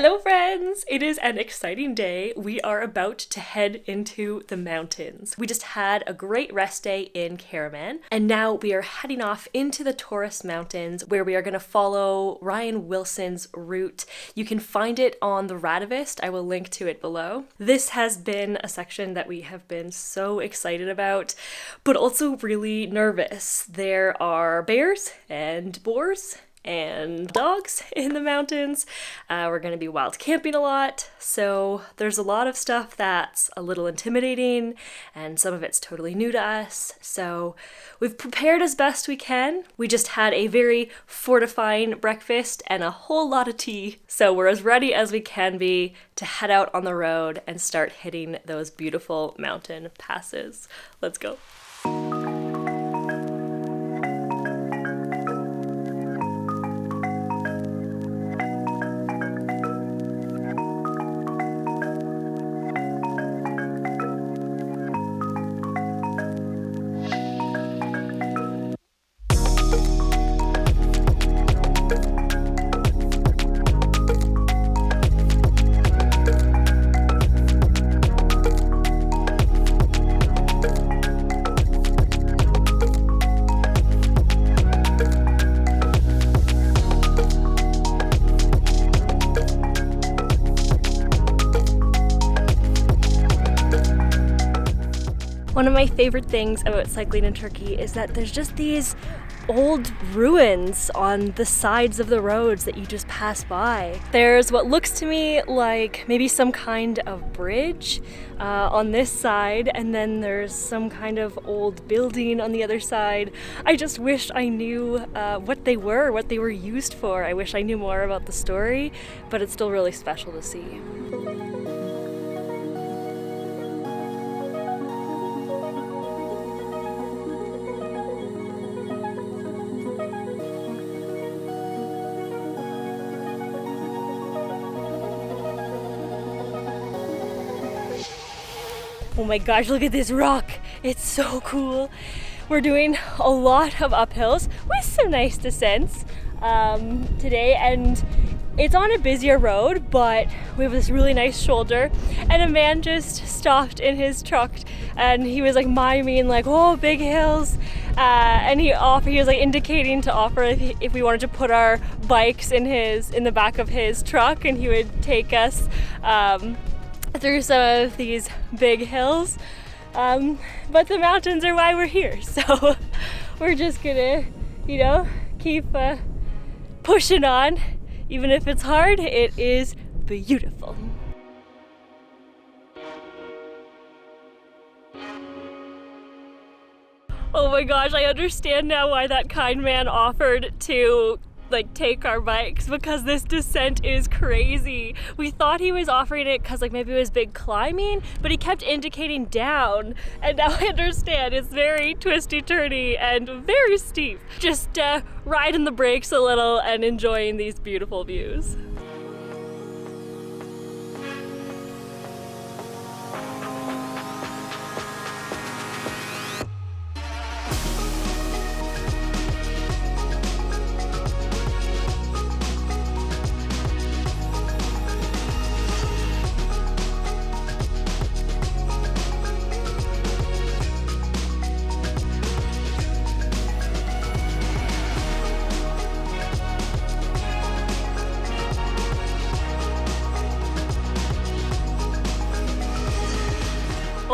Hello friends! It is an exciting day. We are about to head into the mountains. We just had a great rest day in Caraman, and now we are heading off into the Taurus Mountains where we are going to follow Ryan Wilson's route. You can find it on the Radavist. I will link to it below. This has been a section that we have been so excited about, but also really nervous. There are bears and boars and dogs in the mountains. We're going to be wild camping a lot, so there's a lot of stuff that's a little intimidating, and some of it's totally new to us, so we've prepared as best we can. We just had a very fortifying breakfast and a whole lot of tea, so we're as ready as we can be to head out on the road and start hitting those beautiful mountain passes. Let's go. One of my favorite things about cycling in Turkey is that there's just these old ruins on the sides of the roads that you just pass by. There's what looks to me like maybe some kind of bridge on this side, and then there's some kind of old building on the other side. I just wish I knew what they were used for. I wish I knew more about the story, but it's still really special to see. Oh my gosh, look at this rock. It's so cool. We're doing a lot of uphills with some nice descents today, and it's on a busier road, but we have this really nice shoulder, and a man just stopped in his truck and he was like miming like, oh, big hills, and he was like indicating to offer if we wanted to put our bikes in the back of his truck, and he would take us through some of these big hills, but the mountains are why we're here, so we're just gonna, keep pushing on. Even if it's hard, it is beautiful. Oh my gosh, I understand now why that kind man offered to take our bikes, because this descent is crazy. We thought he was offering it because maybe it was big climbing, but he kept indicating down, and now I understand it's very twisty turny and very steep. Just riding the brakes a little and enjoying these beautiful views.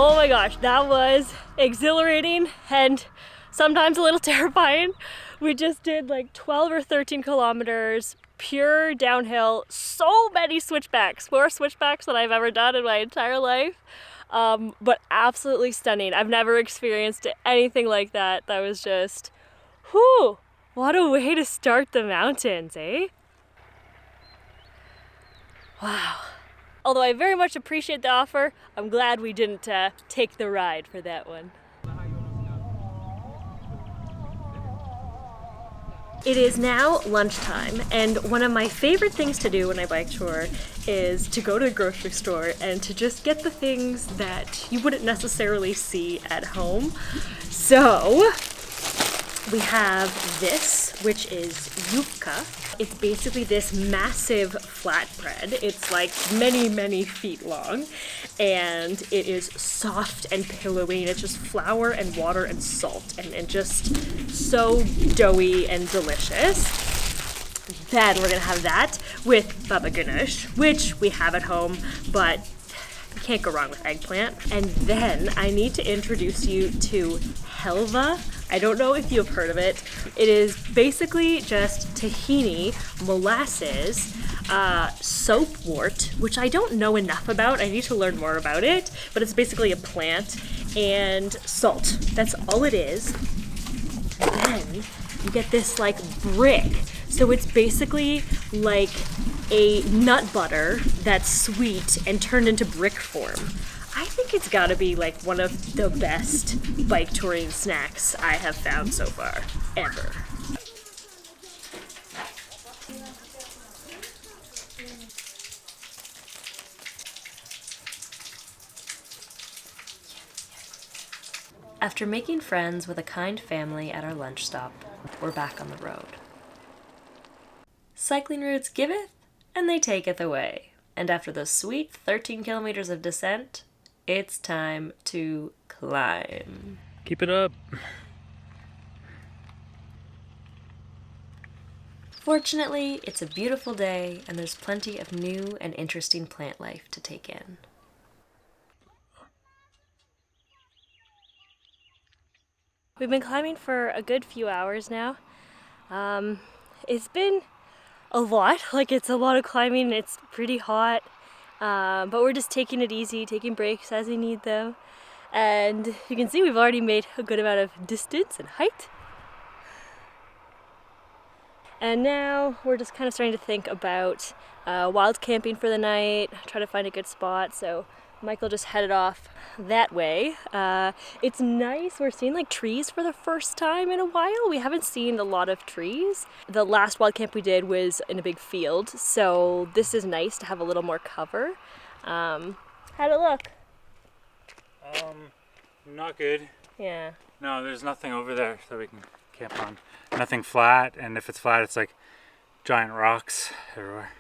Oh my gosh, that was exhilarating and sometimes a little terrifying. We just did 12 or 13 kilometers, pure downhill, so many switchbacks, more switchbacks than I've ever done in my entire life, but absolutely stunning. I've never experienced anything like that. That was just, whew, what a way to start the mountains, eh? Wow. Although I very much appreciate the offer, I'm glad we didn't take the ride for that one. It is now lunchtime, and one of my favorite things to do when I bike tour is to go to the grocery store and to just get the things that you wouldn't necessarily see at home. So we have this, which is yufka. it's basically this massive flatbread. It's like many, many feet long, and it is soft and pillowy, and it's just flour and water and salt, and just so doughy and delicious. Then we're gonna have that with baba ganoush, which we have at home, but you can't go wrong with eggplant. And then I need to introduce you to helva. I don't know if you've heard of it. It is basically just tahini, molasses, soapwort, which I don't know enough about. I need to learn more about it, but it's basically a plant, and salt. That's all it is. Then you get this like brick. So it's basically like a nut butter that's sweet and turned into brick form. I think it's gotta be like one of the best bike touring snacks I have found so far, ever. After making friends with a kind family at our lunch stop, we're back on the road. Cycling routes giveth, and they taketh away. And after the sweet 13 kilometers of descent, it's time to climb. Keep it up. Fortunately, it's a beautiful day, and there's plenty of new and interesting plant life to take in. We've been climbing for a good few hours now. It's been a lot, like it's a lot of climbing, it's pretty hot, but we're just taking it easy, taking breaks as we need them. And you can see we've already made a good amount of distance and height. And now we're just kind of starting to think about wild camping for the night, try to find a good spot. So Michael just headed off that way. It's nice. We're seeing like trees for the first time in a while. We haven't seen a lot of trees. The last wild camp we did was in a big field, so this is nice to have a little more cover. How'd it look? Not good. Yeah. No, there's nothing over there that we can camp on. Nothing flat, and if it's flat, it's like giant rocks everywhere.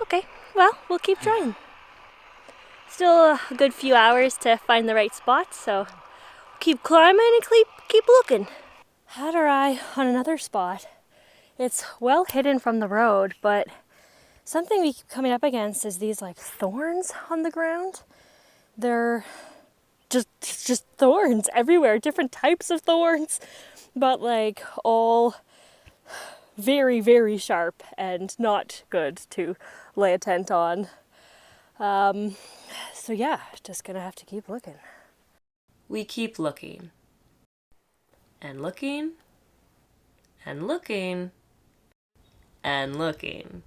Okay, well, we'll keep trying. Still a good few hours to find the right spot, so keep climbing and keep looking. Had our eye on another spot. It's well hidden from the road, but something we keep coming up against is these like thorns on the ground. They're just thorns everywhere, different types of thorns, but like all very, very sharp and not good to lay a tent on. So yeah, just gonna have to keep looking. We keep looking. And looking. And looking. And looking.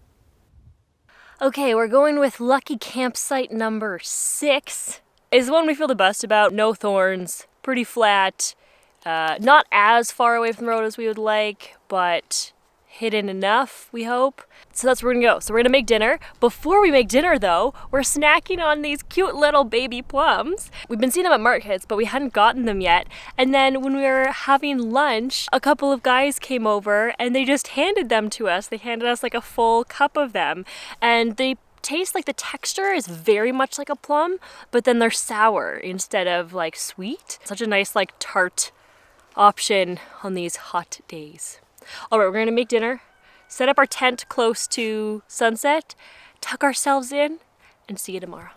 Okay, we're going with lucky campsite number 6. It's the one we feel the best about. No thorns, pretty flat, not as far away from the road as we would like, but hidden enough, we hope. So that's where we're gonna go. So we're gonna make dinner. Before we make dinner though, we're snacking on these cute little baby plums. We've been seeing them at markets, but we hadn't gotten them yet. And then when we were having lunch, a couple of guys came over and they just handed them to us. They handed us like a full cup of them, and they taste like the texture is very much like a plum, but then they're sour instead of like sweet. Such a nice like tart option on these hot days. All right, we're gonna make dinner, set up our tent close to sunset, tuck ourselves in, and see you tomorrow.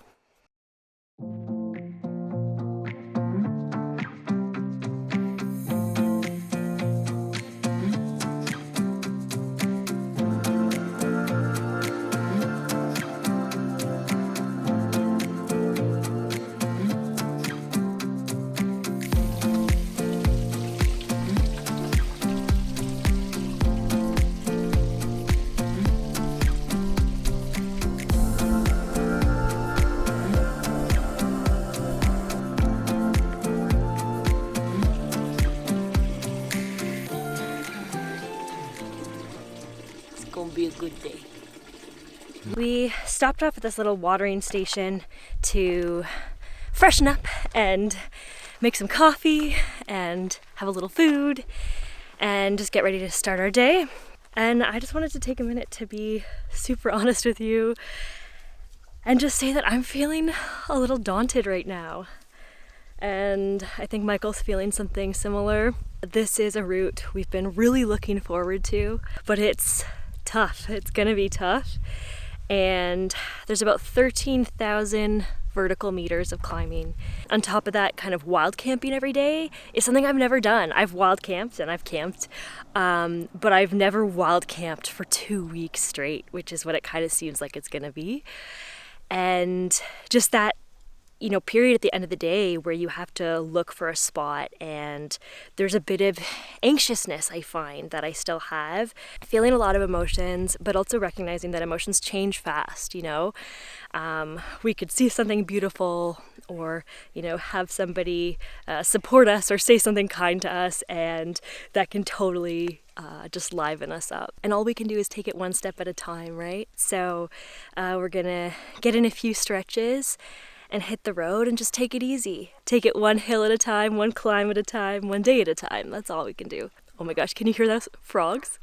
Be a good day. We stopped off at this little watering station to freshen up and make some coffee and have a little food and just get ready to start our day. And I just wanted to take a minute to be super honest with you and just say that I'm feeling a little daunted right now. And I think Michael's feeling something similar. This is a route we've been really looking forward to, but it's tough. It's gonna be tough. And there's about 13,000 vertical meters of climbing. On top of that, kind of wild camping every day is something I've never done. I've wild camped and I've camped, but I've never wild camped for 2 weeks straight, which is what it kind of seems like it's gonna be. And just that, you know, period at the end of the day where you have to look for a spot, and there's a bit of anxiousness I find that I still have, feeling a lot of emotions, but also recognizing that emotions change fast, you know. We could see something beautiful or, you know, have somebody support us or say something kind to us, and that can totally just liven us up. And all we can do is take it one step at a time, right? So we're gonna get in a few stretches and hit the road and just take it easy. Take it one hill at a time, one climb at a time, one day at a time. That's all we can do. Oh my gosh, can you hear those frogs?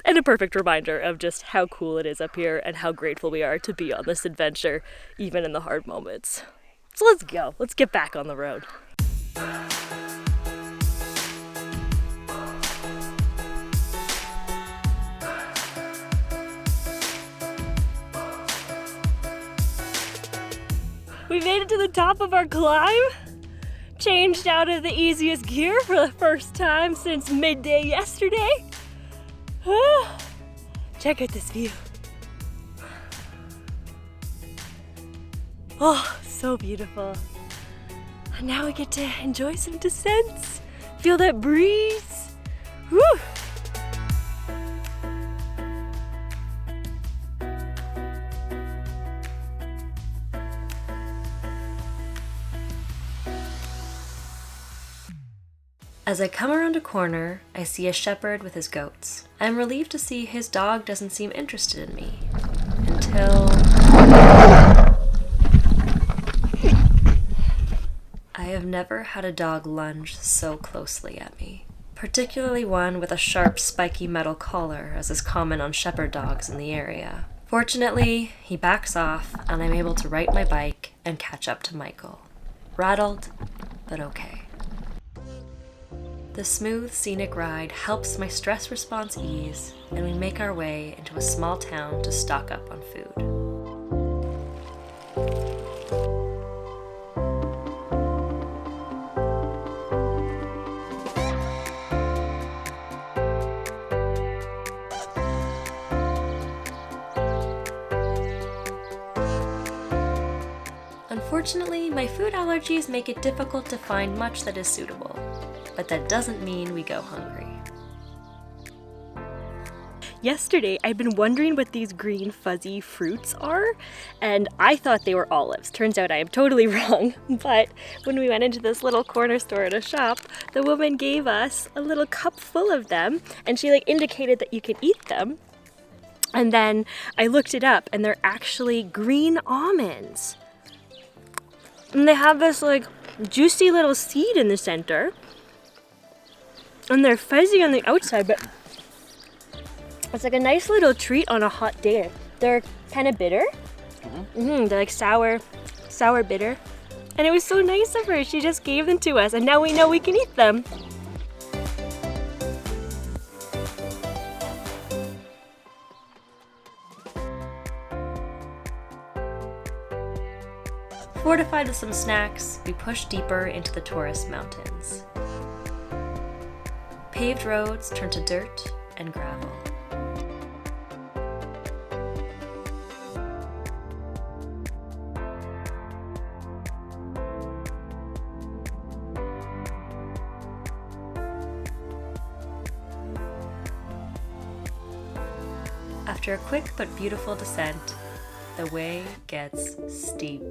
And a perfect reminder of just how cool it is up here and how grateful we are to be on this adventure, even in the hard moments. So let's go. Let's get back on the road. We made it to the top of our climb. Changed out of the easiest gear for the first time since midday yesterday. Check out this view. Oh, so beautiful. And now we get to enjoy some descents. Feel that breeze. Woo! As I come around a corner, I see a shepherd with his goats. I'm relieved to see his dog doesn't seem interested in me. Until I have never had a dog lunge so closely at me. Particularly one with a sharp, spiky metal collar, as is common on shepherd dogs in the area. Fortunately, he backs off, and I'm able to right my bike and catch up to Michael. Rattled, but okay. The smooth, scenic ride helps my stress response ease, and we make our way into a small town to stock up on food. Unfortunately, my food allergies make it difficult to find much that is suitable. But that doesn't mean we go hungry. Yesterday, I'd been wondering what these green fuzzy fruits are, and I thought they were olives. Turns out I am totally wrong, but when we went into this little corner store at a shop, the woman gave us a little cup full of them, and she indicated that you could eat them. And then I looked it up, and they're actually green almonds. And they have this juicy little seed in the center. And they're fuzzy on the outside, but it's like a nice little treat on a hot day. They're kind of bitter. They're like sour bitter. And it was so nice of her. She just gave them to us, and now we know we can eat them. Fortified with some snacks, we push deeper into the Taurus Mountains. Paved roads turn to dirt and gravel. After a quick but beautiful descent, the way gets steep.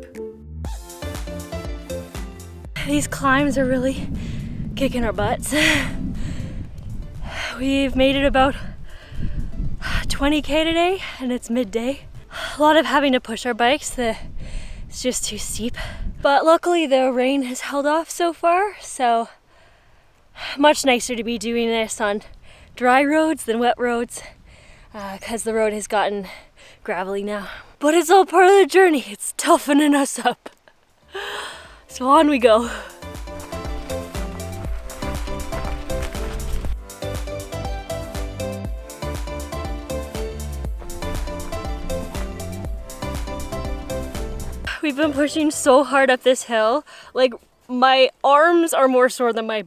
These climbs are really kicking our butts. We've made it about 20k today, and it's midday. A lot of having to push our bikes. The It's just too steep. But luckily the rain has held off so far, so much nicer to be doing this on dry roads than wet roads, because the road has gotten gravelly now. But it's all part of the journey. It's toughening us up. So on we go. We've been pushing so hard up this hill. Like, my arms are more sore than my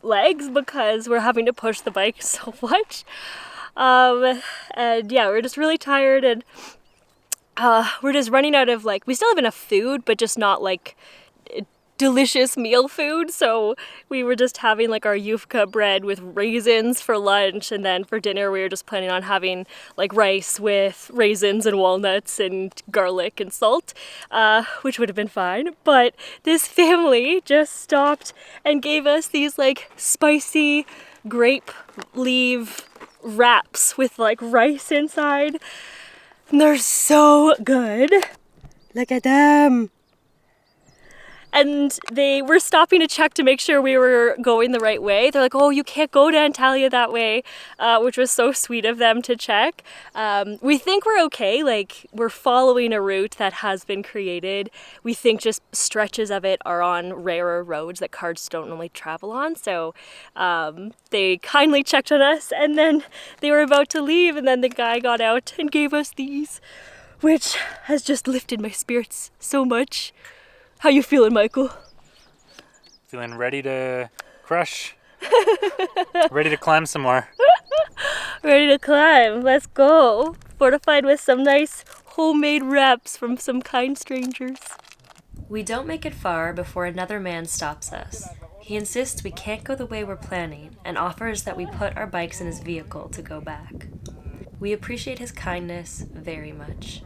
legs because we're having to push the bike so much. And yeah, we're just really tired, and we're just running out of, like, we still have enough food, but just not like delicious meal food. So we were just having like our yufka bread with raisins for lunch, and then for dinner we were just planning on having like rice with raisins and walnuts and garlic and salt, which would have been fine. But this family just stopped and gave us these like spicy grape leaf wraps with like rice inside, and they're so good. Look at them. And they were stopping to check to make sure we were going the right way. They're like, oh, you can't go to Antalya that way, which was so sweet of them to check. We think we're okay. Like, we're following a route that has been created. We think just stretches of it are on rarer roads that cars don't normally travel on. So they kindly checked on us, and then they were about to leave, and then the guy got out and gave us these, which has just lifted my spirits so much. How you feeling, Michael? Feeling ready to crush. Ready to climb some more. Ready to climb. Let's go. Fortified with some nice homemade wraps from some kind strangers. We don't make it far before another man stops us. He insists we can't go the way we're planning and offers that we put our bikes in his vehicle to go back. We appreciate his kindness very much,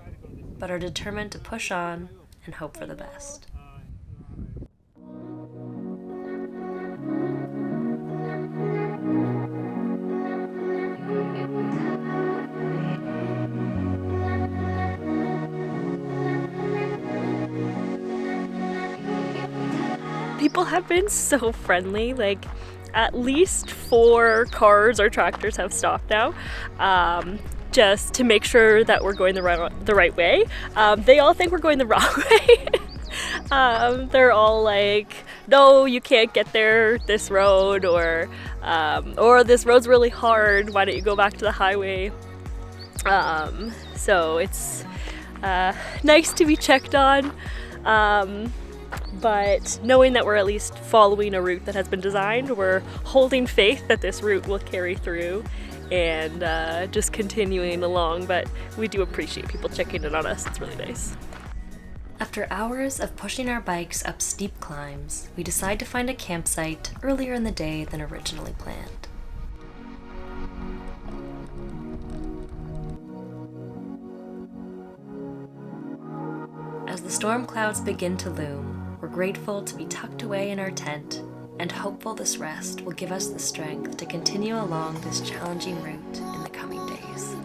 but are determined to push on and hope for the best. People have been so friendly. Like, at least 4 cars or tractors have stopped now, just to make sure that we're going the right way. They all think we're going the wrong way. They're all like, no, you can't get there this road, or this road's really hard, why don't you go back to the highway? So it's nice to be checked on. But knowing that we're at least following a route that has been designed, we're holding faith that this route will carry through and just continuing along. But we do appreciate people checking in on us. It's really nice. After hours of pushing our bikes up steep climbs, we decide to find a campsite earlier in the day than originally planned. As the storm clouds begin to loom, we're grateful to be tucked away in our tent and hopeful this rest will give us the strength to continue along this challenging route in the coming days.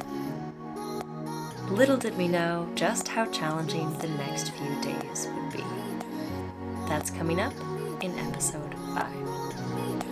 Little did we know just how challenging the next few days would be. That's coming up in episode 5.